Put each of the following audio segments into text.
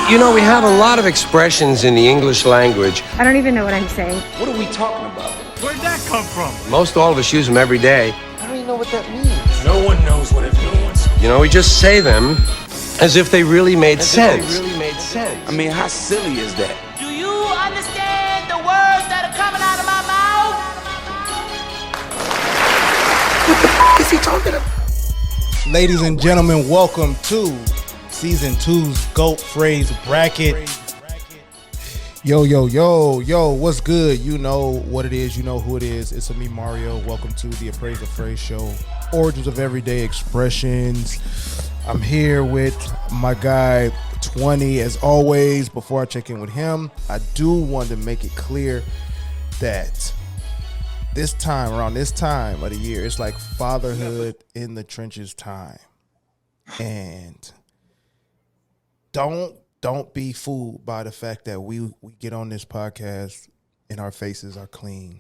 You know, we have a lot of expressions in the English language. I don't even know what I'm saying. What are we talking about? Where'd that come from? Most all of us use them every day. I don't even know what that means. No one knows what it means. You know, we just say them as if they really made sense. I mean, how silly is that? Do you understand the words that are coming out of my mouth? What the is he talking about? Ladies and gentlemen, welcome to Season 2's GOAT Phrase Bracket. Yo, what's good? You know what it is. You know who it is. It's me, Mario. Welcome to the Appraise Phrase Show, Origins of Everyday Expressions. I'm here with my guy, 20. As always, before I check in with him, I do want to make it clear that around this time of the year, it's like fatherhood in the trenches time. And don't be fooled by the fact that we get on this podcast and our faces are clean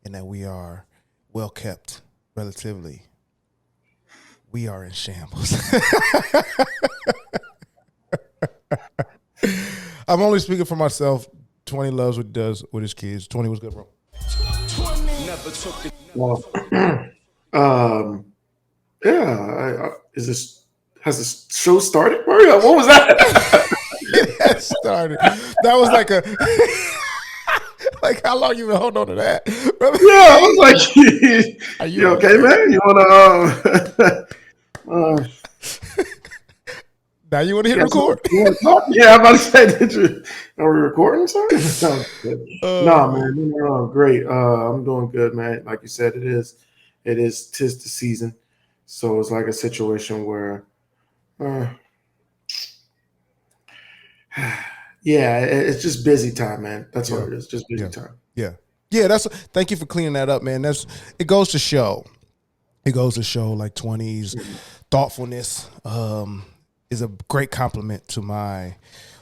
and that we are well kept relatively. We are in shambles. I'm only speaking for myself. 20 loves what he does with his kids. 20 was good, bro. Well, has this show started, Mario? What was that? It has started. That was like a like how long you been holding on to that? Yeah, I was like, are you okay, man? You wanna now you want to hit record? Yeah, I'm about to say, are we recording something? Nah, man, great. I'm doing good, man. Like you said, tis the season. So it's like a situation where it's just busy time, man. That's what it is. Just busy time. Yeah. Thank you for cleaning that up, man. It goes to show like 20's thoughtfulness is a great compliment to my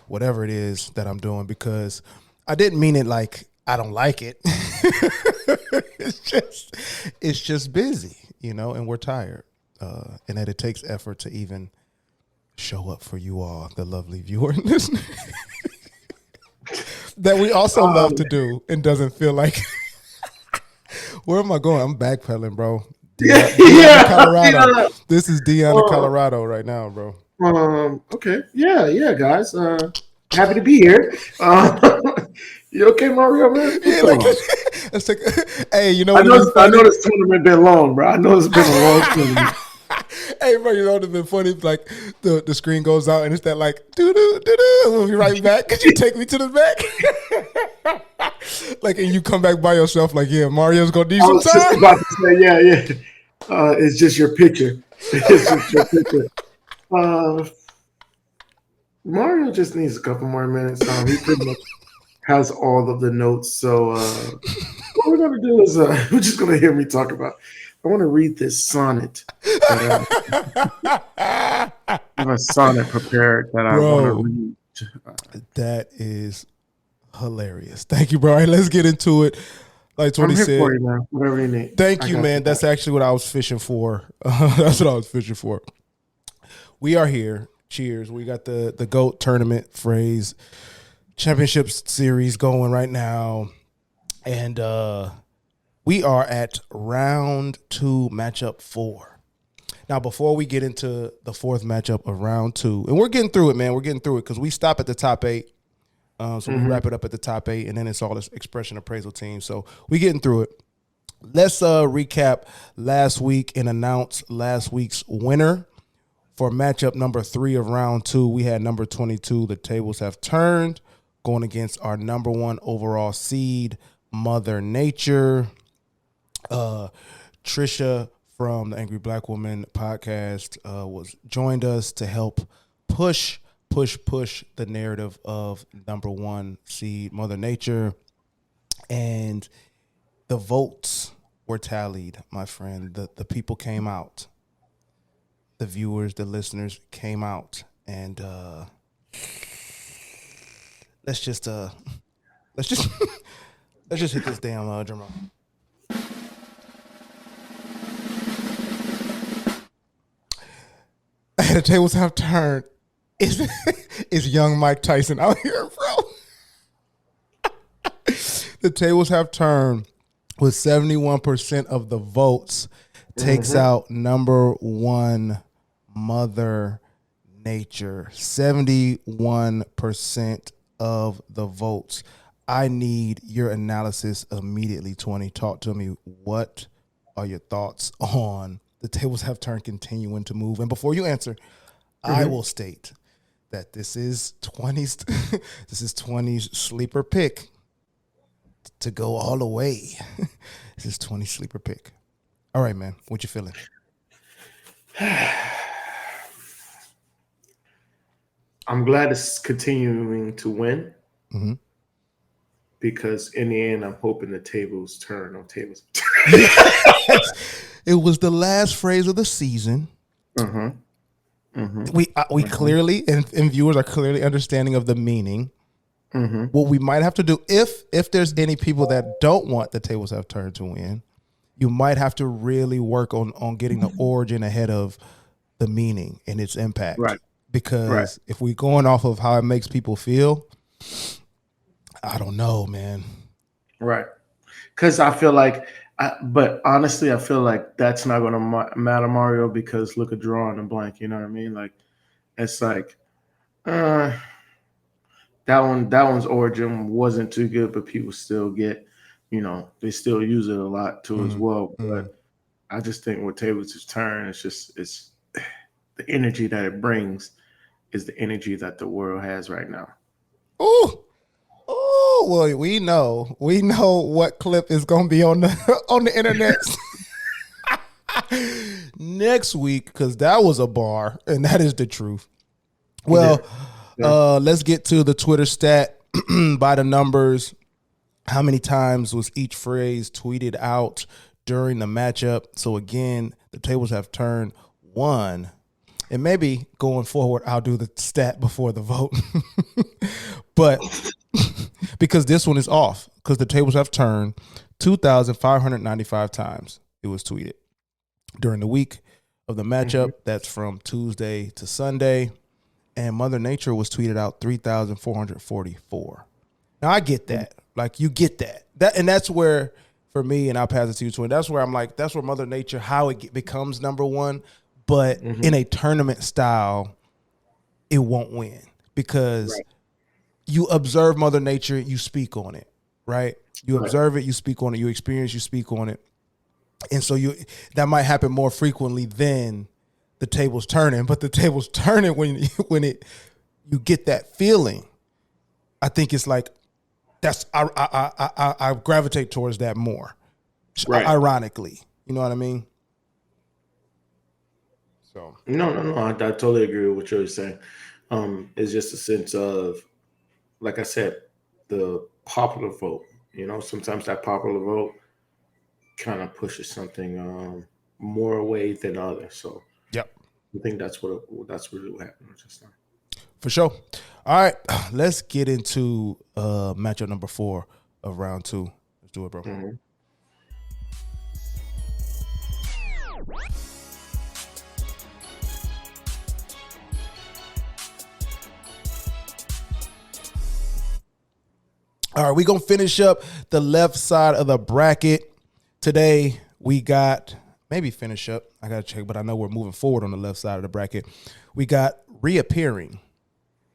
whatever it is that I'm doing, because I didn't mean it like I don't like it. It's just busy, and we're tired. And that it takes effort to even show up for you all, the lovely viewer and listener. That we also love to do and doesn't feel like. Where am I going? I'm backpedaling, bro. Deanna, Colorado. This is Deanna, Colorado right now, bro. Okay. Yeah, guys. Happy to be here. You okay, Mario, man? Yeah, let's take. Hey, you know I what? I know this tournament been long, bro. I know it's been a long tournament. Hey, bro, you know what's been funny? Like the screen goes out and it's that like doo doo doo doo. We'll be right back. Could you take me to the back? Like, and you come back by yourself. Like, yeah, Mario's gonna need some time. I was just about to say, yeah. It's just your picture. It's just your picture. Mario just needs a couple more minutes. He pretty much has all of the notes. So what we're gonna do is we're just gonna hear me talk about. I want to read this sonnet. I have a sonnet prepared that I want to read. That is hilarious. Thank you, bro. All right, let's get into it. Like 20 said, for you, man. Whatever you need. Thank you, man. That's actually what I was fishing for. That's what I was fishing for. We are here. Cheers. We got the GOAT tournament phrase championship series going right now. And we are at round 2, matchup 4. Now, before we get into the fourth matchup of round 2, and we're getting through it, man. We're getting through it because we stop at the top 8. So we wrap it up at the top 8, and then it's all this expression appraisal team. So we getting through it. Let's recap last week and announce last week's winner. For matchup number 3 of round 2, we had number 22. The tables have turned, going against our number 1 overall seed, Mother Nature. Trisha from the Angry Black Woman podcast joined us to help push the narrative of number 1 seed Mother Nature, and the votes were tallied, my friend. The people came out, the viewers, the listeners came out, and let's just hit this damn drum roll. The tables have turned. Is young Mike Tyson out here, bro? The tables have turned with 71% of the votes takes out number one, Mother Nature. 71% of the votes. I need your analysis immediately, 20. Talk to me. What are your thoughts on the tables have turned continuing to move? And before you answer, I will state that this is 20's this is 20's sleeper pick to go all the way. This is 20's sleeper pick. All right, man. What you feeling? I'm glad it's continuing to win because in the end, I'm hoping the tables turn on tables. It was the last phrase of the season. We clearly and viewers are clearly understanding of the meaning. What we might have to do if there's any people that don't want the tables have turned to win, you might have to really work on getting the origin ahead of the meaning and its impact. Right. Because if we're going off of how it makes people feel, I don't know, man. Right. Because I feel like, but honestly, I feel like that's not going to matter, Mario, because look at drawing and blank. You know what I mean? Like, it's like, that one's origin wasn't too good, but people still get, they still use it a lot too as well. But I just think with tables to turn, it's the energy that it brings is the energy that the world has right now. Oh, well, we know what clip is going to be on the internet next week, because that was a bar, and that is the truth. Well, let's get to the Twitter stat by the numbers. How many times was each phrase tweeted out during the matchup? So again, the tables have turned 1. And maybe going forward, I'll do the stat before the vote. But because this one is off, because the tables have turned 2,595 times it was tweeted during the week of the matchup. That's from Tuesday to Sunday. And Mother Nature was tweeted out 3,444. Now, I get that. Like, you get that. And that's where, for me, and I'll pass it to you, Twin, that's where I'm like, that's where Mother Nature, how it becomes number one. But in a tournament style, it won't win because you observe Mother Nature, you speak on it, right? You observe it, you speak on it. You experience, you speak on it. And so that might happen more frequently than the tables turning. But the tables turning when you get that feeling, I think it's like I gravitate towards that more, ironically. You know what I mean? So No. I totally agree with what you're saying. It's just a sense of, like I said, the popular vote. Sometimes that popular vote kind of pushes something more away than others. So, yep, I think that's really what happened just now. For sure. All right, let's get into matchup number 4 of round 2. Let's do it, bro. All right, we're going to finish up the left side of the bracket. Today, we got, maybe finish up. I got to check, but I know we're moving forward on the left side of the bracket. We got reappearing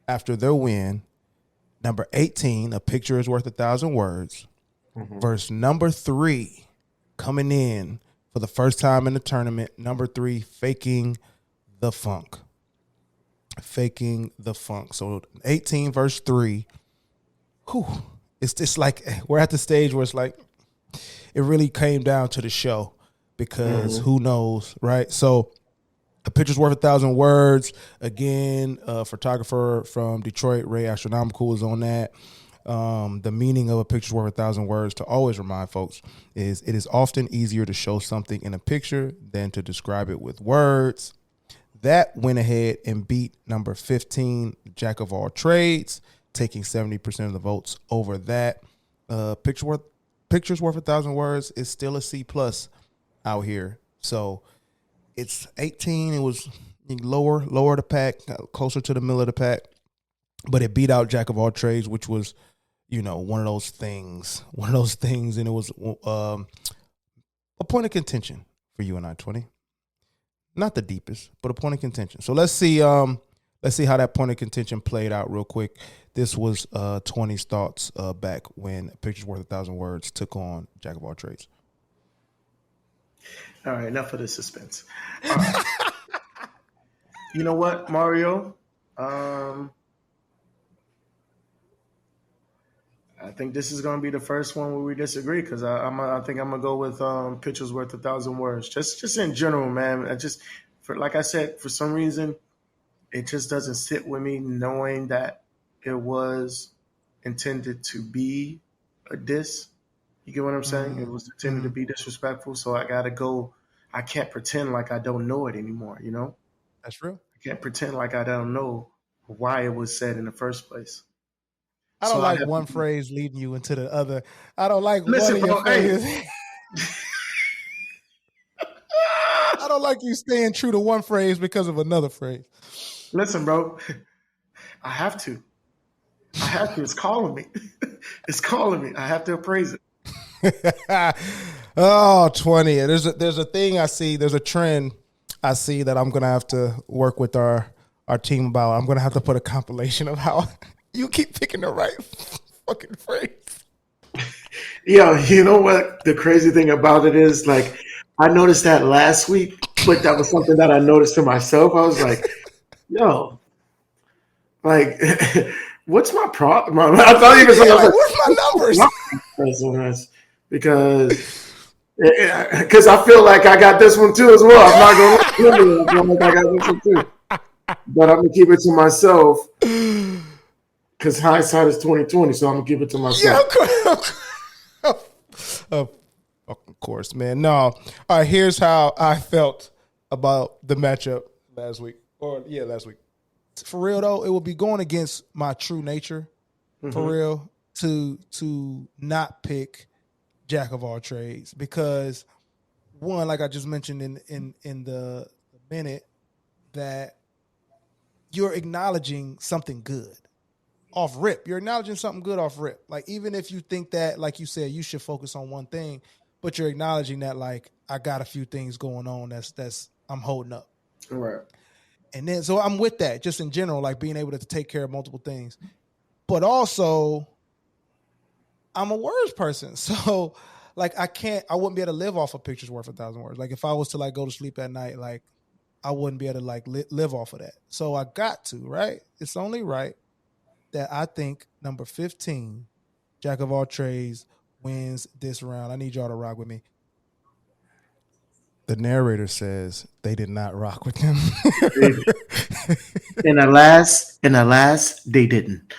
after their win, number 18, A Picture is Worth 1,000 Words, versus number 3, coming in for the first time in the tournament, number 3, Faking the Funk. Faking the Funk. So 18 verse 3. Whew. It's just like we're at the stage where it's like it really came down to the show because who knows, right? So A Picture's Worth 1,000 Words. Again, a photographer from Detroit, Ray Astronomical, is on that. The meaning of A Picture's Worth 1,000 Words, to always remind folks, is it is often easier to show something in a picture than to describe it with words. That went ahead and beat number 15, Jack of All Trades, taking 70% of the votes over that. Picture's Worth 1,000 Words is still a C+ out here. So it's 18. It was, You lower the pack, closer to the middle of the pack. But it beat out Jack of all trades, which was, one of those things, and it was a point of contention for you and I, 20. Not the deepest, but a point of contention. So let's see how that point of contention played out real quick. This was 20's thoughts back when Pictures Worth 1,000 Words took on Jack of all trades. All right, enough of the suspense. All right. You know what, Mario? I think this is going to be the first one where we disagree because I think I'm going to go with Pictures Worth 1,000 Words. Just in general, man. Like I said, for some reason, it just doesn't sit with me knowing that it was intended to be a diss. You get what I'm saying? It was intended to be disrespectful, so I got to go. I can't pretend like I don't know it anymore, That's real. I can't pretend like I don't know why it was said in the first place. I don't like one phrase leading you into the other. I don't like one of your phrases. I don't like you staying true to one phrase because of another phrase. Listen, bro. I have to. It's calling me. It's calling me. I have to appraise it. Oh, 20. There's a thing I see. There's a trend I see that I'm going to have to work with our team about. I'm going to have to put a compilation of how you keep picking the right fucking phrase. Yo, you know what? The crazy thing about it is, like, I noticed that last week, but that was something that I noticed to myself. I was like, yo, like, what's my problem? I thought even so. Like, where's my numbers? Because I feel like I got this one too as well. I'm not going to I feel like I got this one too. But I'm going to keep it to myself. Because hindsight is 20/20, so I'm gonna give it to myself. Yeah, of course, man. No, all right. Here's how I felt about the matchup last week. For real though, it will be going against my true nature. For real, to not pick Jack of all trades because one, like I just mentioned in the minute, that you're acknowledging something good. Off rip, you're acknowledging something good off rip. Like even if you think that, like you said, you should focus on one thing, but you're acknowledging that, like, I got a few things going on that's I'm holding up. Right. And then so I'm with that, just in general, like being able to take care of multiple things. But also, I'm a words person, so like I wouldn't be able to live off of Pictures Worth 1,000 Words. Like if I was to like go to sleep at night, like I wouldn't be able to like live off of that. So I got to, right? It's only right that I think number 15, Jack of all trades, wins this round. I need y'all to rock with me. The narrator says they did not rock with him. And alas, they didn't.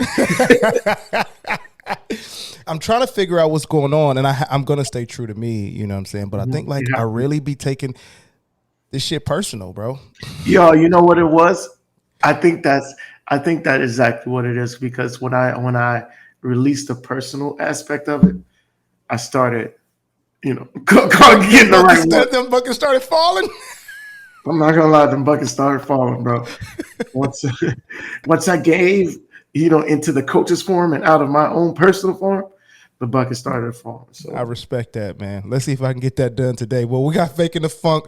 I'm trying to figure out what's going on, and I'm going to stay true to me, you know what I'm saying? But I think like I really be taking this shit personal, bro. Yo, you know what it was? I think that is exactly what it is, because when I released the personal aspect of it, I started, getting the right one. Them buckets started falling. I'm not gonna lie, them buckets started falling, bro. Once I gave, into the coach's form and out of my own personal form, the bucket started falling. So I respect that, man. Let's see if I can get that done today. Well, we got Faking the Funk.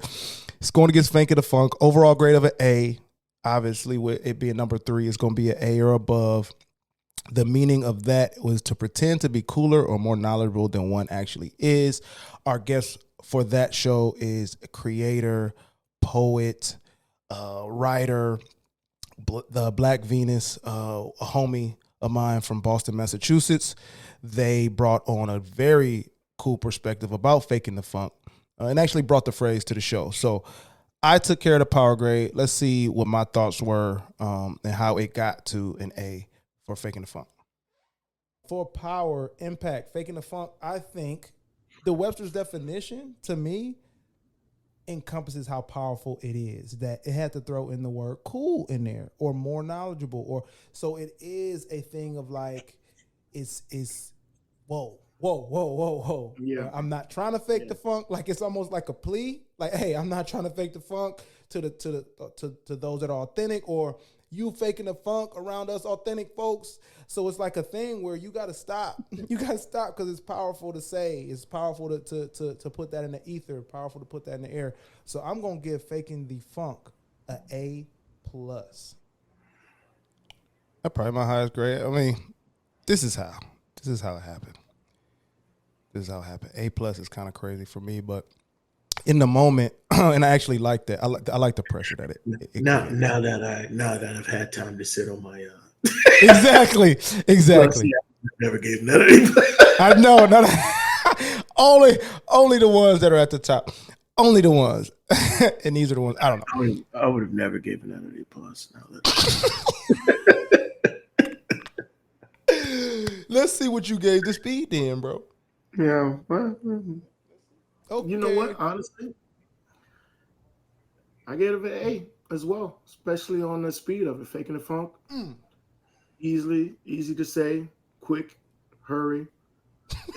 It's going against Faking the Funk. Overall grade of an A. Obviously, with it being number 3, it's going to be an A or above. The meaning of that was to pretend to be cooler or more knowledgeable than one actually is. Our guest for that show is a creator, poet, writer, the Black Venus, a homie of mine from Boston, Massachusetts. They brought on a very cool perspective about Faking the Funk and actually brought the phrase to the show. So I took care of the power grade. Let's see what my thoughts were and how it got to an A for Faking the Funk. For power, impact, Faking the Funk, I think the Webster's definition, to me, encompasses how powerful it is. That it had to throw in the word cool in there, or more knowledgeable, or so it is a thing of like, it's whoa, Whoa. Yeah. I'm not trying to fake the funk. Like it's almost like a plea. Like, hey, I'm not trying to fake the funk to those that are authentic, or you faking the funk around us authentic folks. So it's like a thing where you got to stop. You got to stop because it's powerful to say. It's powerful to put that in the ether. Powerful to put that in the air. So I'm gonna give faking the funk a A+. That's probably my highest grade. I mean, this is how it happened. A+ is kind of crazy for me, but in the moment, and I actually like that. I like the pressure that it now that I've had time to sit on my exactly. I never gave none of these. I know, only the ones that are at the top, only the ones, and these are the ones I don't know. I would have never given none of these plus. Let's see what you gave the speed then, bro. Yeah, well, Okay. you know what? Honestly, I gave it an A as well, especially on the speed of it, faking the funk. Easy to say, quick, hurry,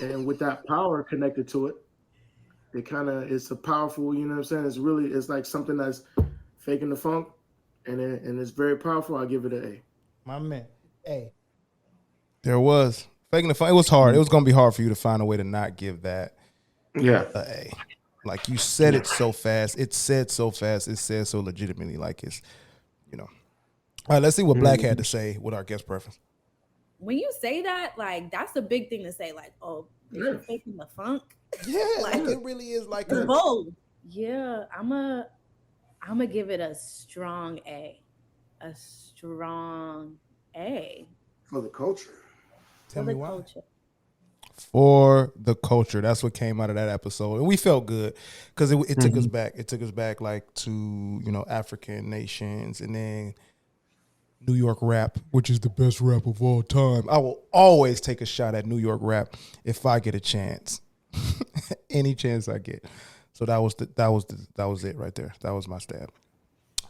and with that power connected to it, it's a powerful. You know what I'm saying? It's like something that's faking the funk, and it's very powerful. I give it an A. My man, A. There was faking the funk. It was hard. It was gonna be hard for you to find a way to not give that. Yeah. A. Like you said it so fast. It said so fast. It said so legitimately. Like it's, All right, let's see what Black had to say with our guest preference. When you say that, like that's a big thing to say. Like, oh, you're faking the funk. Yeah, like it really is like a bold. Yeah, I'm gonna give it a strong A. A strong A. For the culture. Tell me why. For the culture. That's what came out of that episode. And we felt good because it took us back. It took us back like to, African nations and then New York rap, which is the best rap of all time. I will always take a shot at New York rap if I get a chance. Any chance I get. So that was it right there. That was my stab.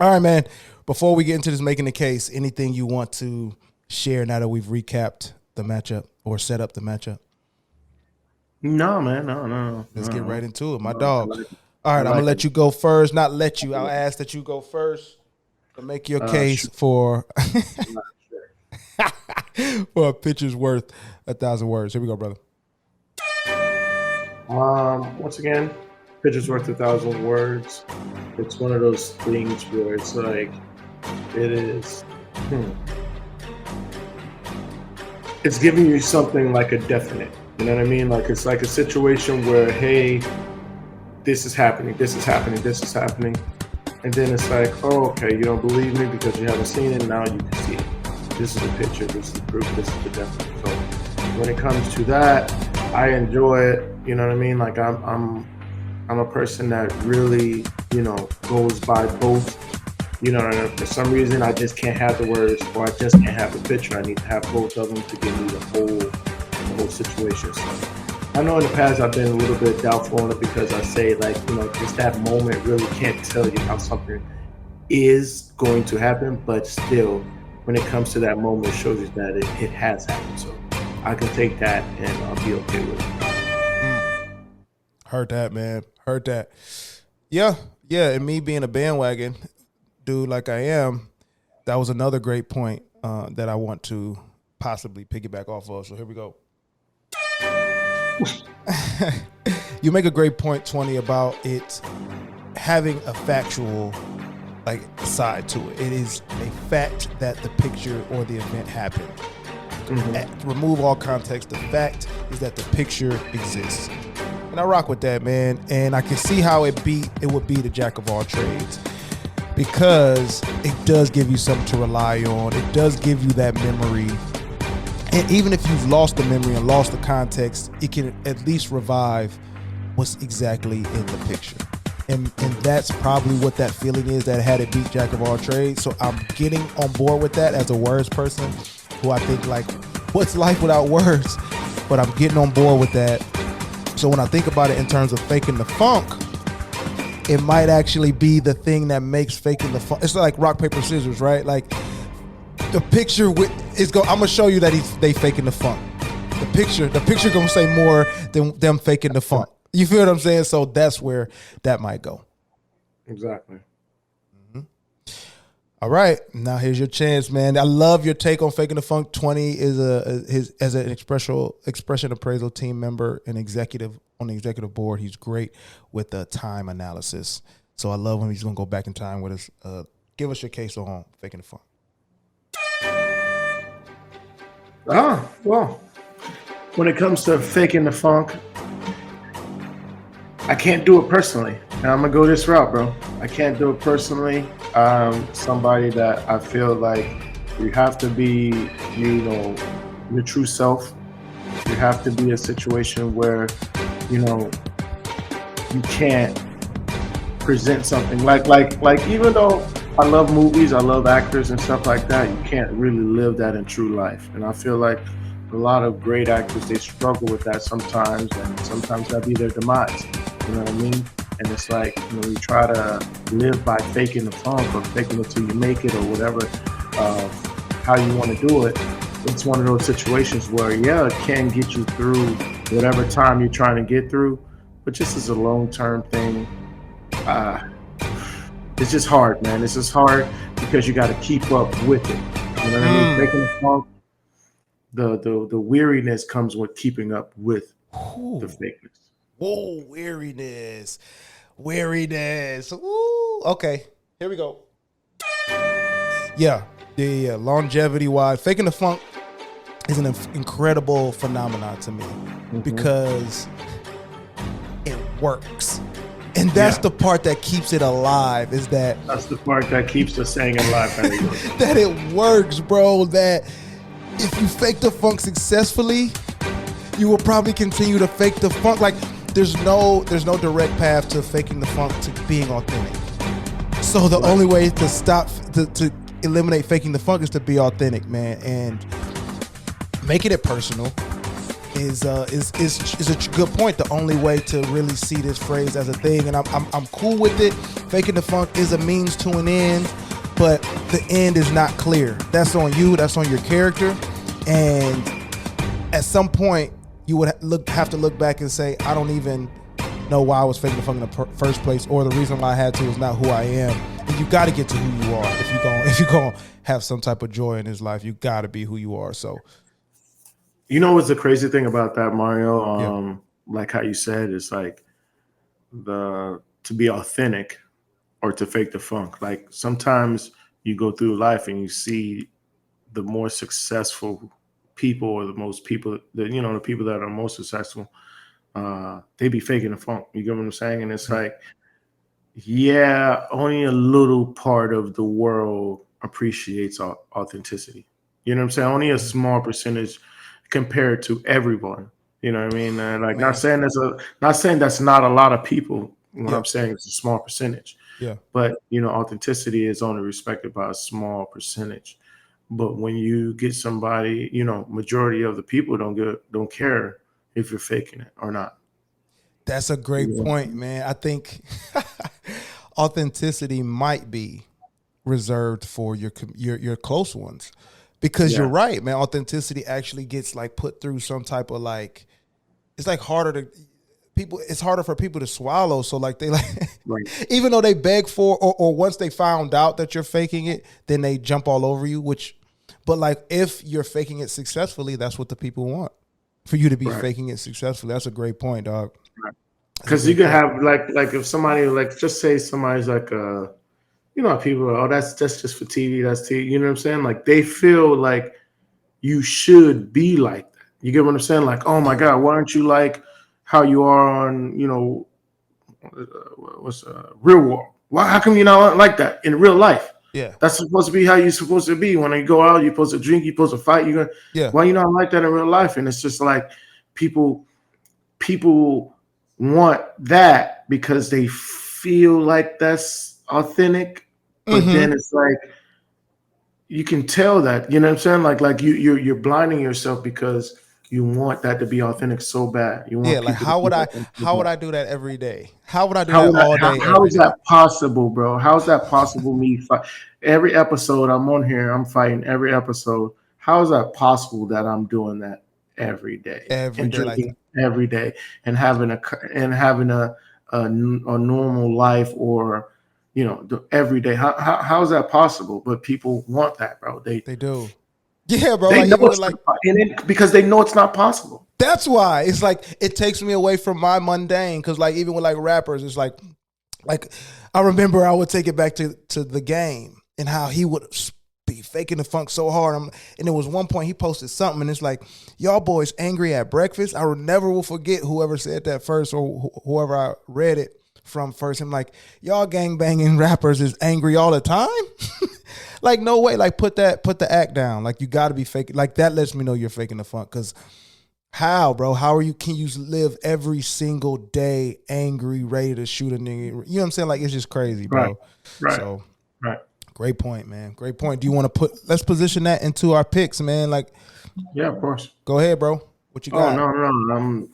All right, man. Before we get into this making the case, anything you want to share now that we've recapped the matchup or set up the matchup? No, man. No. Let's get right into it. My dog. All right, I'm going to let you go first. Not let you. I'll ask that you go first to make your case for for a picture's worth 1,000 words. Here we go, brother. Once again, picture's worth 1,000 words. It's one of those things where it's like, it is. It's giving you something like a definite. You know what I mean? Like it's like a situation where, hey, this is happening, and then it's like, oh, okay, you don't believe me because you haven't seen it. Now you can see it. This is the picture. This is the proof. This is the definite. So when it comes to that, I enjoy it. You know what I mean? Like I'm a person that really, goes by both. For some reason, I just can't have the words, or I just can't have the picture. I need to have both of them to give me the whole situation. So I know in the past I've been a little bit doubtful on it because I say just that moment really can't tell you how something is going to happen, but still, when it comes to that moment, it shows you that it has happened. So I can take that and I'll be okay with it. Heard that, man. Heard that. Yeah. And me being a bandwagon dude like I am, that was another great point that I want to possibly piggyback off of. So here we go. You make a great point, 20, about it having a factual side to it. It is a fact that the picture or the event happened. Remove all context. The fact is that the picture exists. And I rock with that, man. And I can see how it would be the jack of all trades. Because it does give you something to rely on. It does give you that memory. And even if you've lost the memory and lost the context, it can at least revive what's exactly in the picture. And that's probably what that feeling is that had it beat jack of all trades. So I'm getting on board with that as a words person who I think what's life without words? But I'm getting on board with that. So when I think about it in terms of faking the funk, it might actually be the thing that makes faking the funk. It's like rock, paper, scissors, right? Like the picture I'm gonna show you that they faking the funk. The picture gonna say more than them faking the funk. You feel what I'm saying? So that's where that might go. Exactly. All right, now here's your chance, man. I love your take on faking the funk. 20 is as an expression appraisal team member and executive on the executive board. He's great with the time analysis. So I love when he's gonna go back in time with us. Give us your case on faking the funk. Well, when it comes to faking the funk, I can't do it personally. And I'm gonna go this route, bro. I can't do it personally. Somebody that I feel like you have to be, your true self. You have to be a situation where, you can't present something like even though I love movies, I love actors and stuff like that, you can't really live that in true life. And I feel like a lot of great actors, they struggle with that sometimes, and sometimes that be their demise. You know what I mean? And it's like, you try to live by faking the funk or faking it till you make it or whatever, how you want to do it. It's one of those situations where, it can get you through whatever time you're trying to get through, but just as a long-term thing, it's just hard, man. It's just hard because you got to keep up with it. You know what I mean? Faking the funk, the weariness comes with keeping up with the fakeness. Whoa, weariness. Ooh, okay, here we go. Yeah, longevity wise, faking the funk is an incredible phenomenon to me because it works. And that's the part that keeps it alive, is that's the part that keeps the saying alive. That it works, bro. That if you fake the funk successfully, you will probably continue to fake the funk. Like, there's no direct path to faking the funk to being authentic. So the only way to stop to eliminate faking the funk is to be authentic, man. And making it personal is a good point. The only way to really see this phrase as a thing, and I'm cool with it. Faking the funk is a means to an end, but the end is not clear. That's on you. That's on your character. And at some point, you would have to look back and say, I don't even know why I was faking the funk in the first place, or the reason why I had to is not who I am. And you got to get to who you are if you're going to have some type of joy in this life. You got to be who you are. So, you know what's the crazy thing about that, Mario? Like how you said, it's like to be authentic or to fake the funk. Like sometimes you go through life and you see the more successful people, or the people that are most successful, they be faking the funk. You get what I'm saying? And it's like, only a little part of the world appreciates authenticity. You know what I'm saying? Only a small percentage compared to everyone. You know what I mean? Not saying that's not a lot of people. What I'm saying is a small percentage. Yeah. But authenticity is only respected by a small percentage. But when you get somebody, majority of the people don't care if you're faking it or not. That's a great point, man. I think authenticity might be reserved for your close ones, because you're right, man. Authenticity actually gets like put through some type of like, it's like it's harder for people to swallow. So like they even though they beg for, or once they found out that you're faking it, then they jump all over you, but like if you're faking it successfully, that's what the people want, for you to be faking it successfully. That's a great point, dog. Because you could have like if somebody, like, just say somebody's like people are, that's just for TV, that's TV. You know what I'm saying? Like they feel like you should be like that. You get what I'm saying? Like, oh my God, why aren't you like how you are on what's real world? Why? How come you're not like that in real life? Yeah, that's supposed to be how you're supposed to be. When you go out, you're supposed to drink, you're supposed to fight. Why you not like that in real life? And it's just like people want that because they feel like that's authentic. But then it's like you can tell that, you know what I'm saying? Like you're blinding yourself because you want that to be authentic so bad. You want like how would I do that every day? How would I do that all day? How is that possible, bro? How is that possible? Me fight every episode I'm on here, I'm fighting every episode. How is that possible that I'm doing that every day, Every and day like drinking every day, and having a normal life, or every day. How is that possible? But people want that, bro. they do. Yeah, bro. They Like know even with like because they know it's not possible. that's why it's like it takes me away from my mundane. Because like even with like rappers, it's like I remember I would take it back to the game and how he would be faking the funk so hard. And there was one point he posted something and it's like, y'all boys angry at breakfast. I never will forget whoever said that first or whoever I read it from first. I'm like, y'all gang banging rappers is angry all the time. Like no way. Like put the act down. Like you got to be faking. Like that lets me know you're faking the funk. Because how, bro? How can you live every single day angry, ready to shoot a nigga? You know what I'm saying? Like it's just crazy, bro. Right. So Right. great point, man. Great point. Do you want to let's position that into our picks, man? Like, Yeah, of course. go ahead, bro. What you got? Oh no.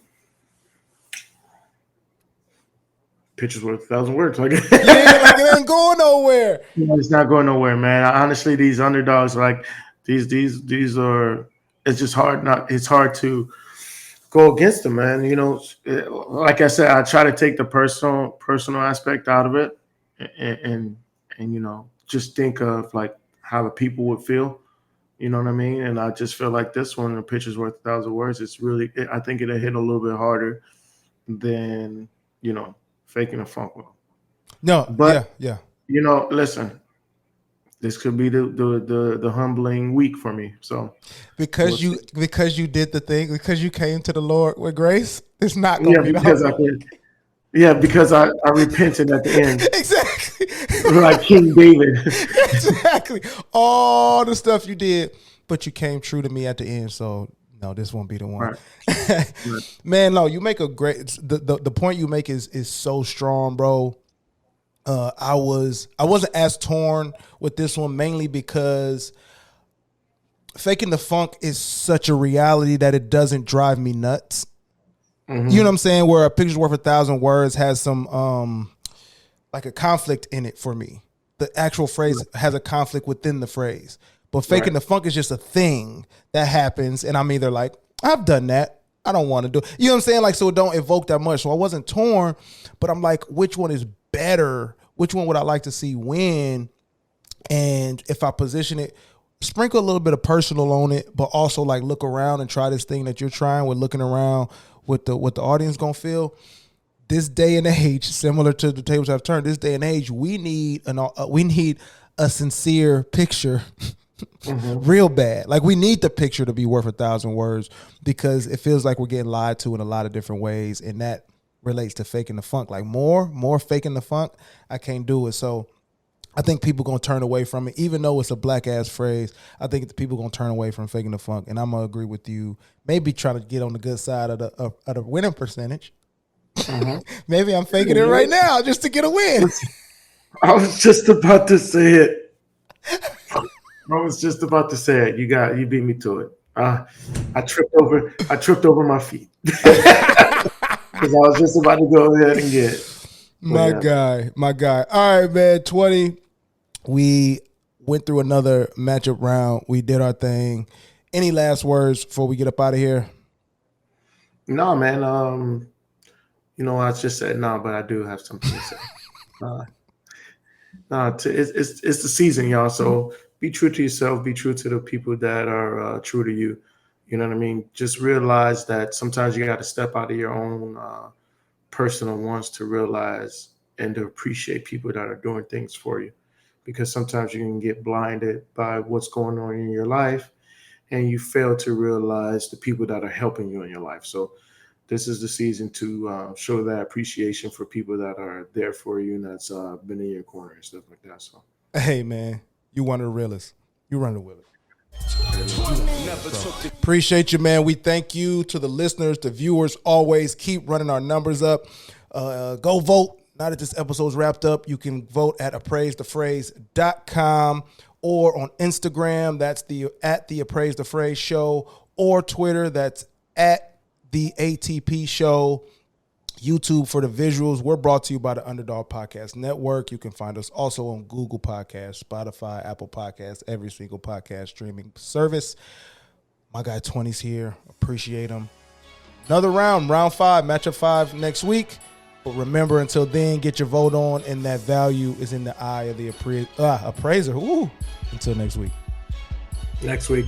Pictures worth 1,000 words. Like, Yeah, like it ain't going nowhere. it's not going nowhere, man. Honestly, these underdogs, like these are. It's just hard. It's hard to go against them, man. Like I said, I try to take the personal aspect out of it, and just think of like how the people would feel. You know what I mean? And I just feel like this one, the picture's worth 1,000 words. It's really, I think it'll hit a little bit harder than faking a funk will. No, But yeah. listen, this could be the humbling week for me. So Because you did the thing, because you came to the Lord with grace, it's not gonna be because because I repented at the end. Exactly. Like King David. Exactly. All the stuff you did, but you came true to me at the end. So no, this won't be the one. Right. Man, no, you make a great the point you make is so strong, bro. I wasn't as torn with this one mainly because faking the funk is such a reality that it doesn't drive me nuts. Mm-hmm. You know what I'm saying? Where a picture's worth 1,000 words has some like a conflict in it for me. The actual phrase has a conflict within the phrase. But faking the funk is just a thing that happens, and I'm either like, I've done that. I don't want to do it. You know what I'm saying? Like, so it don't evoke that much. So I wasn't torn, but I'm like, which one is better? Which one would I like to see win? And if I position it, sprinkle a little bit of personal on it, but also like look around and try this thing that you're trying with looking around what the audience gonna feel. This day and age, similar to the tables I've turned, this day and age, we need a sincere picture. Real bad. Like we need the picture to be worth 1,000 words because it feels like we're getting lied to in a lot of different ways, and that relates to faking the funk. Like more faking the funk, I can't do it. So I think people gonna turn away from it, even though it's a black ass phrase. I think the people gonna turn away from faking the funk, and I'm gonna agree with you. Maybe try to get on the good side of the winning percentage. Maybe I'm faking it right now just to get a win. I was just about to say it. You beat me to it. I tripped over my feet because I was just about to go ahead and get it. My guy. All right, man. 20. We went through another matchup round. We did our thing. Any last words before we get up out of here? No, man. I just said no, but I do have something to say. It's the season, y'all. So be true to yourself. Be true to the people that are true to you. You know what I mean? Just realize that sometimes you got to step out of your own personal wants to realize and to appreciate people that are doing things for you. Because sometimes you can get blinded by what's going on in your life and you fail to realize the people that are helping you in your life. So this is the season to show that appreciation for people that are there for you and that's been in your corner and stuff like that. So, hey, man, you one of the realest. You run the with it. Appreciate you, man. We thank you to the listeners, the viewers. Always keep running our numbers up. Go vote. Now that this episode's wrapped up, you can vote at appraisethephrase.com or on Instagram. That's at the Appraise the Phrase Show, or Twitter. That's at the ATP Show. YouTube for the visuals. We're brought to you by the Underdog Podcast Network. You can find us also on Google Podcasts, Spotify, Apple Podcasts, every single podcast streaming service. My guy 20's here. Appreciate him. Another round 5, matchup 5 next week. But remember, until then, get your vote on, and that value is in the eye of the appraiser. Ooh. Until next week. Next week.